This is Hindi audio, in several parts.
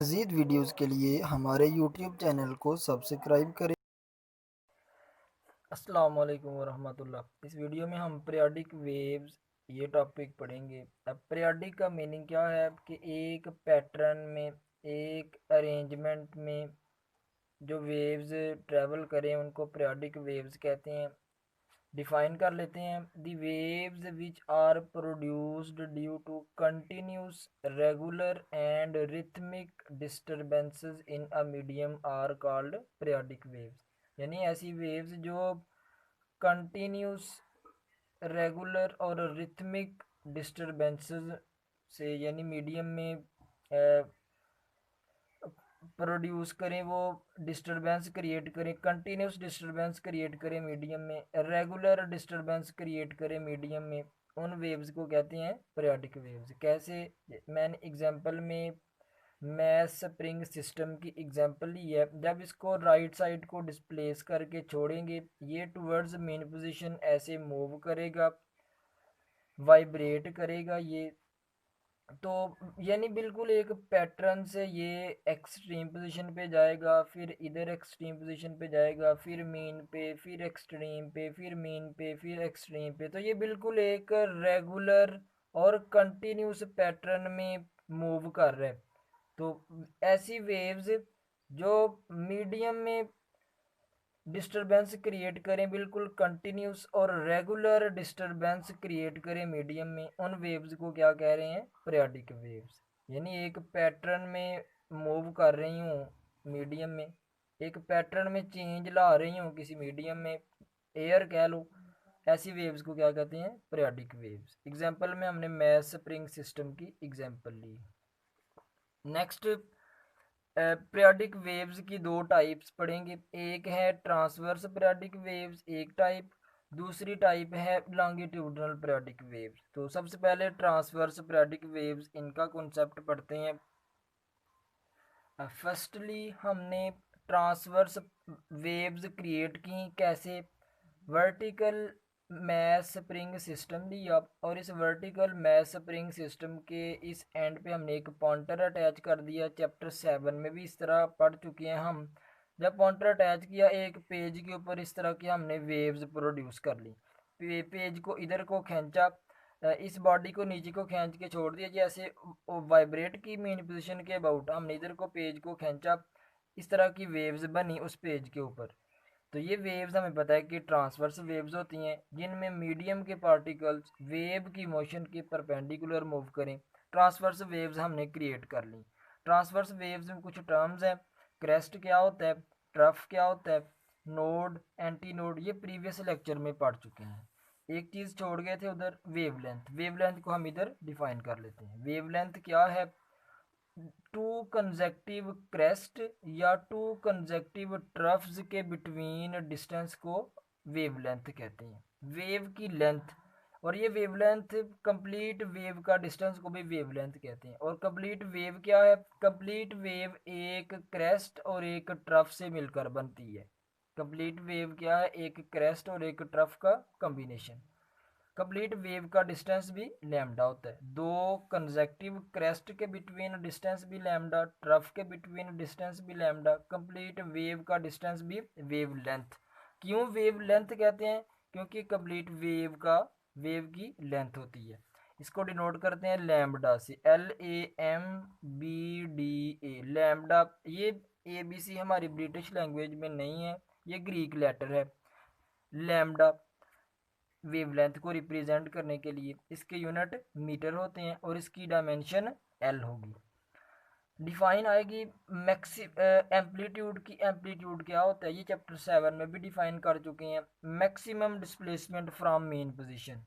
मज़ीद वीडियोज़ के लिए हमारे यूट्यूब चैनल को सब्सक्राइब करें। अस्सलाम वालेकुम वरहमतुल्लाह। इस वीडियो में हम पीरियोडिक वेव्स ये टॉपिक पढ़ेंगे। अब पीरियोडिक का मीनिंग क्या है कि एक पैटर्न में, एक अरेंजमेंट में जो वेव्स ट्रेवल करें उनको पीरियोडिक वेव्स कहते हैं। डिफाइन कर लेते हैं। The waves which are produced due to continuous regular and rhythmic disturbances in a medium are called periodic waves. यानी ऐसी वेव्स जो कंटिन्यूस रेगुलर और रिथमिक डिस्टरबेंसेस से यानी मीडियम में प्रोड्यूस करें, वो डिस्टरबेंस क्रिएट करें, कंटिन्यूस डिस्टरबेंस क्रिएट करें मीडियम में, रेगुलर डिस्टरबेंस क्रिएट करें मीडियम में, उन वेव्स को कहते हैं पीरियोडिक वेव्स। कैसे? मैंने एग्जांपल में मैथ स्प्रिंग सिस्टम की एग्जांपल ली है। जब इसको राइट साइड को डिस्प्लेस करके छोड़ेंगे, ये टुवर्ड्स मेन पोजीशन ऐसे मूव करेगा, वाइब्रेट करेगा ये। तो यानी बिल्कुल एक पैटर्न से ये एक्सट्रीम पोजीशन पे जाएगा, फिर इधर एक्सट्रीम पोजीशन पे जाएगा, फिर मीन पे, फिर एक्सट्रीम पे, फिर मीन पे, फिर एक्सट्रीम पे। तो ये बिल्कुल एक रेगुलर और कंटिन्यूस पैटर्न में मूव कर रहा है। तो ऐसी वेव्स जो मीडियम में डिस्टरबेंस क्रिएट करें, बिल्कुल कंटिन्यूस और रेगुलर डिस्टरबेंस क्रिएट करें मीडियम में, उन वेव्स को क्या कह रहे हैं? Periodic waves. यानी एक पैटर्न में मूव कर रही हूँ मीडियम में, एक पैटर्न में चेंज ला रही हूँ किसी मीडियम में, एयर कह लो, ऐसी वेव्स को क्या कहते हैं? Periodic waves. एग्जांपल में हमने मैथ स्प्रिंग सिस्टम की एग्जांपल ली। नेक्स्ट, पीरियोडिक वेव्स की दो टाइप्स पढ़ेंगे। एक है ट्रांसवर्स पीरियोडिक वेव्स एक टाइप, दूसरी टाइप है लॉन्गिट्यूडनल पीरियोडिक वेव्स। तो सबसे पहले ट्रांसवर्स पीरियोडिक वेव्स, इनका कॉन्सेप्ट पढ़ते हैं। फर्स्टली हमने ट्रांसवर्स वेव्स क्रिएट की कैसे? वर्टिकल मैथ स्प्रिंग सिस्टम लिया और इस वर्टिकल मैथ स्प्रिंग सिस्टम के इस एंड पे हमने एक पॉइंटर अटैच कर दिया। चैप्टर 7 में भी इस तरह पढ़ चुके हैं हम। जब पॉइंटर अटैच किया एक पेज के ऊपर, इस तरह की हमने वेव्स प्रोड्यूस कर ली। पेज को इधर को खींचा, इस बॉडी को नीचे को खींच के छोड़ दिया, जैसे वाइब्रेट की मेन पोजीशन के अबाउट हमने इधर को पेज को खींचा, इस तरह की वेव्स बनी उस पेज के ऊपर। तो ये वेव्स हमें पता है कि ट्रांसवर्स वेव्स होती हैं, जिनमें मीडियम के पार्टिकल्स वेव की मोशन के परपेंडिकुलर मूव करें। ट्रांसवर्स वेव्स हमने क्रिएट कर ली। ट्रांसवर्स वेव्स में कुछ टर्म्स हैं। क्रेस्ट क्या होता है, ट्रफ क्या होता है, नोड, एंटी नोड, ये प्रीवियस लेक्चर में पढ़ चुके हैं। एक चीज़ छोड़ गए थे उधर, वेवलेंथ। वेवलेंथ को हम इधर डिफाइन कर लेते हैं। वेवलेंथ क्या है? टू कंजेक्टिव क्रेस्ट या टू कंजेक्टिव ट्रफ्स के बिटवीन डिस्टेंस को वेवलेंथ कहते हैं। वेव की लेंथ, और ये वेवलेंथ कंप्लीट वेव का डिस्टेंस को भी वेवलेंथ कहते हैं। और कंप्लीट वेव क्या है? कंप्लीट वेव एक क्रेस्ट और एक ट्रफ से मिलकर बनती है। कंप्लीट वेव क्या है? एक क्रेस्ट और एक ट्रफ का कॉम्बिनेशन। कंप्लीट वेव का डिस्टेंस भी लैम्डा होता है। दो कंजेक्टिव क्रेस्ट के बिटवीन डिस्टेंस भी लैम्डा, ट्रफ के बिटवीन डिस्टेंस भी लैम्डा, कंप्लीट वेव का डिस्टेंस भी वेव लेंथ। क्यों वेव लेंथ कहते हैं? क्योंकि कंप्लीट वेव का वेव की लेंथ होती है। इसको डिनोट करते हैं लैम्डा से, LAMBDA, लैम्डा। ये ABC हमारी ब्रिटिश लैंग्वेज में नहीं है, ये ग्रीक लेटर है। लैम्डा वेवलेंथ को रिप्रेजेंट करने के लिए इसके यूनिट मीटर होते हैं और इसकी डायमेंशन L होगी। डिफाइन आएगी मैक्सी एम्पलीट्यूड की। एम्पलीट्यूड क्या होता है? ये चैप्टर 7 में भी डिफाइन कर चुके हैं। Maximum displacement from main position.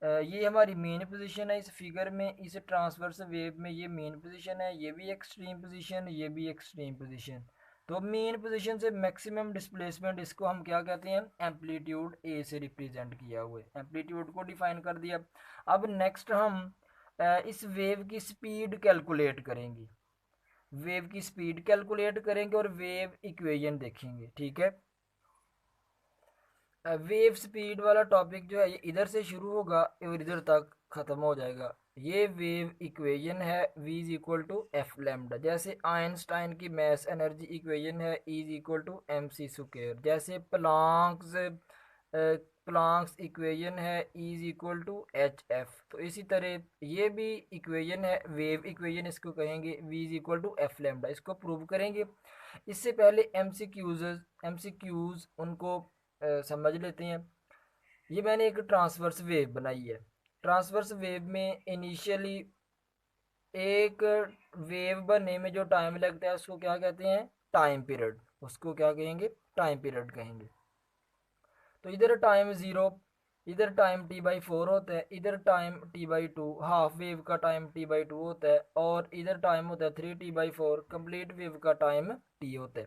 ये हमारी मेन पोजीशन है इस फिगर में, इस ट्रांसवर्स वेव में ये मेन पोजीशन है, ये भी एक्सट्रीम पोजीशन, ये भी एक्सट्रीम पोजीशन। तो मेन पोजीशन से मैक्सिमम डिस्प्लेसमेंट, इसको हम क्या कहते हैं? एम्पलीट्यूड ए से रिप्रेजेंट किया हुआ है। एम्पलीट्यूड को डिफाइन कर दिया। अब नेक्स्ट हम इस वेव की स्पीड कैलकुलेट करेंगे। वेव की स्पीड कैलकुलेट करेंगे और वेव इक्वेशन देखेंगे। ठीक है, वेव स्पीड वाला टॉपिक जो है ये इधर से शुरू होगा और इधर तक ख़त्म हो जाएगा। ये वेव इक्वेशन है v is equal to F lambda. जैसे आइंस्टाइन की मैथ एनर्जी इक्वेशन है E is equal to M C square. जैसे प्लांक्स इक्वेशन है E is equal to H F. तो इसी तरह ये भी इक्वेशन है वेव इक्वेशन, इसको कहेंगे v is equal to F lambda. इसको प्रूव करेंगे। इससे पहले एमसीक्यूज उनको समझ लेते हैं। ये मैंने एक ट्रांसवर्स वेव बनाई है। ट्रांसवर्स वेव में इनिशियली एक वेव बनने में जो टाइम लगता है उसको क्या कहते हैं, टाइम पीरियड। उसको क्या कहेंगे, टाइम पीरियड कहेंगे। तो इधर टाइम ज़ीरो, इधर टाइम t/4 होता है, इधर टाइम t/2, हाफ वेव का टाइम t/2 होता है, और इधर टाइम होता है 3t/4, कंप्लीट वेव का टाइम t होता है।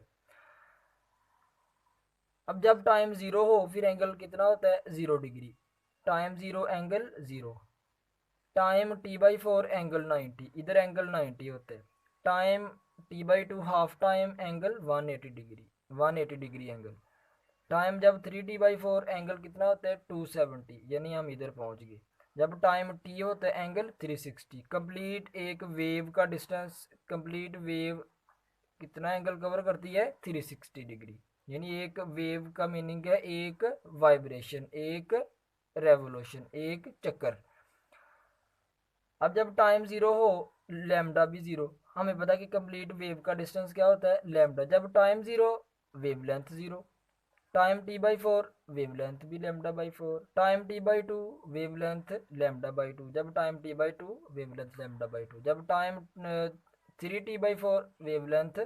अब जब टाइम ज़ीरो हो फिर एंगल कितना होता है, 0 degree. Time zero angle zero. Time t/4 angle 90, इधर एंगल 90 होता है। Time t/2 half time angle 180 degree, 180 degree angle. Time जब 3t/4 एंगल कितना होता है, 270, यानी हम इधर पहुंच गए। जब टाइम t होता है एंगल 360। कंप्लीट एक वेव का डिस्टेंस, कंप्लीट वेव कितना एंगल कवर करती है, 360 डिग्री। यानी एक वेव का मीनिंग है एक वाइब्रेशन, एक रेवोल्यूशन, एक चक्कर। अब जब टाइम ज़ीरो हो लैम्डा भी ज़ीरो। हमें पता कि कंप्लीट वेव का डिस्टेंस क्या होता है, लैम्डा। जब time zero wave length zero. Time t/4 wave length भी λ/4। Time t/2 wave length λ/2। जब टाइम t/2 वेव लेंथ λ/2। जब टाइम 3t/4 वेव लेंथ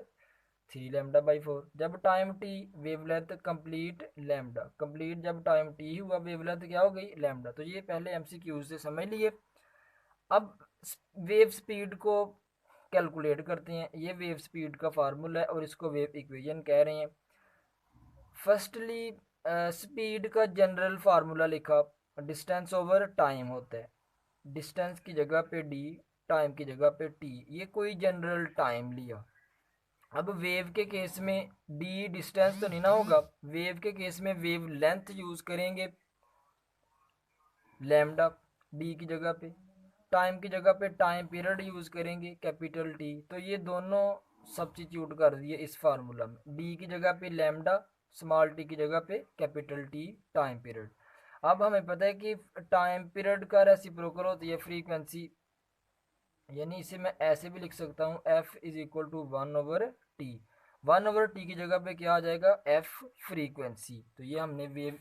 3 λ/4। जब time t wave length complete lambda, complete जब टाइम t हुआ वेव लेंथ क्या हो गई, लैम्डा। तो ये पहले एमसीक्यू से समझ लिए। अब वेव स्पीड को कैलकुलेट करते हैं। ये वेव स्पीड का फार्मूला है और इसको वेव इक्वेशन कह रहे हैं। फर्स्टली स्पीड का जनरल फार्मूला लिखा, डिस्टेंस ओवर टाइम होता है। डिस्टेंस की जगह पे d, टाइम की जगह पे t, ये कोई जनरल टाइम लिया। अब वेव के केस में d डिस्टेंस तो नहीं ना होगा, वेव के केस में वेव लेंथ यूज करेंगे लैम्डा d की जगह पे। टाइम की जगह पे टाइम पीरियड यूज करेंगे कैपिटल T। तो ये दोनों सब्स्टिट्यूट कर दिए इस फार्मूला में। d की जगह पे लैम्डा, स्मॉल t की जगह पे कैपिटल T, टाइम पीरियड। अब हमें पता है कि टाइम पीरियड का रेसिप्रोकल होती है फ्रीक्वेंसी, यानी इसे मैं ऐसे भी लिख सकता हूँ f is equal to 1/t। 1/t की जगह पे क्या आ जाएगा, f फ्रीक्वेंसी। तो ये हमने वेव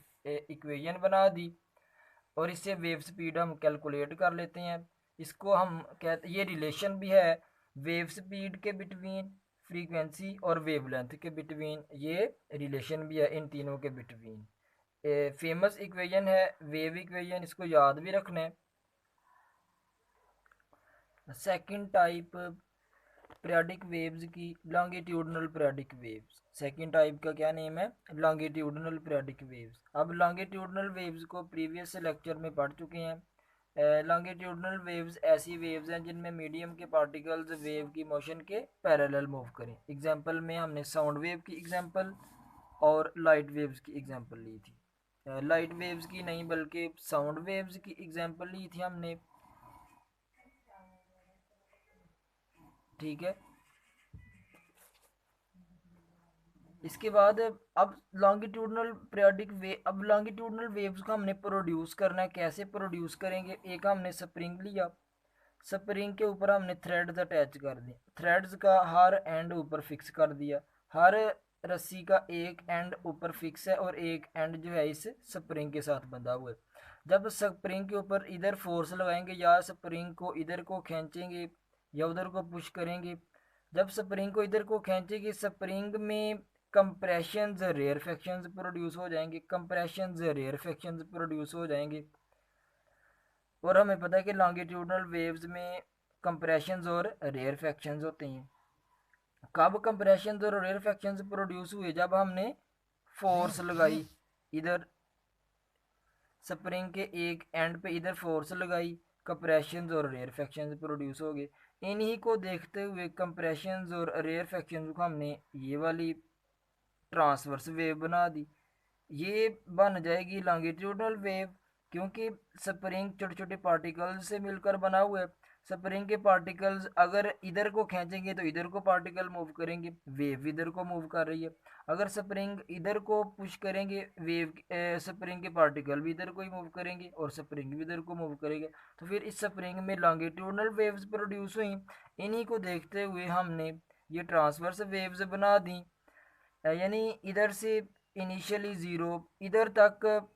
इक्वेशन बना दी और इससे वेव स्पीड हम कैलकुलेट कर लेते हैं। इसको हम कहते, ये रिलेशन भी है वेव स्पीड के बिटवीन, फ्रीक्वेंसी और वेवलेंथ के बिटवीन, ये रिलेशन भी है इन तीनों के बिटवीन। फेमस इक्वेशन है वेव इक्वेशन, इसको याद भी रखना है। सेकंड टाइप पीरियोडिक वेव्स की, longitudinal periodic waves. Second type का क्या नेम है, लॉन्गिट्यूडनल पीरियोडिक वेव्स। अब लॉन्गिट्यूडनल वेव्स को प्रीवियस लेक्चर में पढ़ चुके हैं। लॉन्गिट्यूडनल वेव्स ऐसी वेव्स हैं जिनमें मीडियम के पार्टिकल्स वेव की मोशन के पैरेलल मूव करें। एग्जांपल में हमने साउंड वेव की एग्जांपल और लाइट वेव्स की एग्जांपल ली थी। लाइट वेव्स की नहीं बल्कि साउंड वेव्स की एग्जांपल ली थी हमने, ठीक है। इसके बाद अब लॉन्गिट्यूडनल पीरियोडिक वे, अब लॉन्गिट्यूडनल वेव्स को हमने प्रोड्यूस करना है। कैसे प्रोड्यूस करेंगे, एक हमने स्प्रिंग लिया, स्प्रिंग के ऊपर हमने थ्रेड्स अटैच कर दिए, थ्रेड्स का हर एंड ऊपर फिक्स कर दिया। हर रस्सी का एक एंड ऊपर फिक्स है और एक एंड जो है इस स्प्रिंग के साथ बंधा हुआ है। जब स्प्रिंग के ऊपर इधर फोर्स लगाएंगे या स्प्रिंग को इधर को खींचेंगे या उधर को पुश करेंगे, जब स्प्रिंग को इधर को खींचेंगे स्प्रिंग में कंप्रेशंस रेयर फ्रैक्शंस प्रोड्यूस हो जाएंगे, कंप्रेशंस रेयर फ्रैक्शंस प्रोड्यूस हो जाएंगे। और हमें पता है कि लॉन्गिट्यूडनल वेव्स में कंप्रेशंस और रेयर फ्रैक्शंस होते हैं। कब कंप्रेशंस और रेयर फ्रैक्शंस प्रोड्यूस हुए, जब हमने फोर्स लगाई इधर स्प्रिंग के एक एंड पे, इधर फोर्स लगाई, कंप्रेशंस और रेयर फ्रैक्शंस प्रोड्यूस हो गए। इन्हीं को देखते हुए कंप्रेशंस और रेयर फ्रैक्शंस को हमने ये वाली ट्रांसवर्स वेव बना दी। ये बन जाएगी लॉन्गिट्यूडनल वेव, क्योंकि स्प्रिंग छोटे छोटे पार्टिकल्स से मिलकर बना हुआ है। स्प्रिंग के पार्टिकल्स अगर इधर को खींचेंगे तो इधर को पार्टिकल मूव करेंगे, वेव इधर को मूव कर रही है। अगर स्प्रिंग इधर को पुश करेंगे, वेव स्प्रिंग के पार्टिकल भी इधर को ही मूव करेंगे और स्प्रिंग भी इधर को मूव करेंगे। तो फिर इस स्प्रिंग में लॉन्गिट्यूडनल वेव्स प्रोड्यूस हुई। इन्हीं को देखते हुए हमने ये ट्रांसवर्स वेव्स बना दी। यानी इधर से इनिशियली ज़ीरो, इधर तक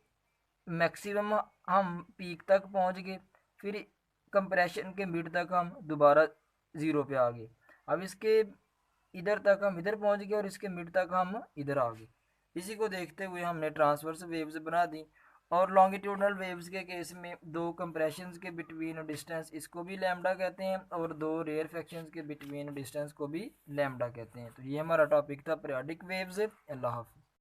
मैक्सिमम हम पीक तक पहुंच गए, फिर कंप्रेशन के मिड तक हम दोबारा ज़ीरो पे आ गए। अब इसके इधर तक हम इधर पहुंच गए और इसके मिड तक हम इधर आ गए। इसी को देखते हुए हमने ट्रांसवर्स वेव्स बना दी। और लॉन्गिट्यूडनल वेव्स के केस में दो कंप्रेशंस के बिटवीन डिस्टेंस, इसको भी लैम्डा कहते हैं, और दो रेयर फ्रैक्शंस के बिटवीन डिस्टेंस को भी लैम्डा कहते हैं। तो ये हमारा टॉपिक था पीरियोडिक वेव्स। अल्लाह हाफ़िज़।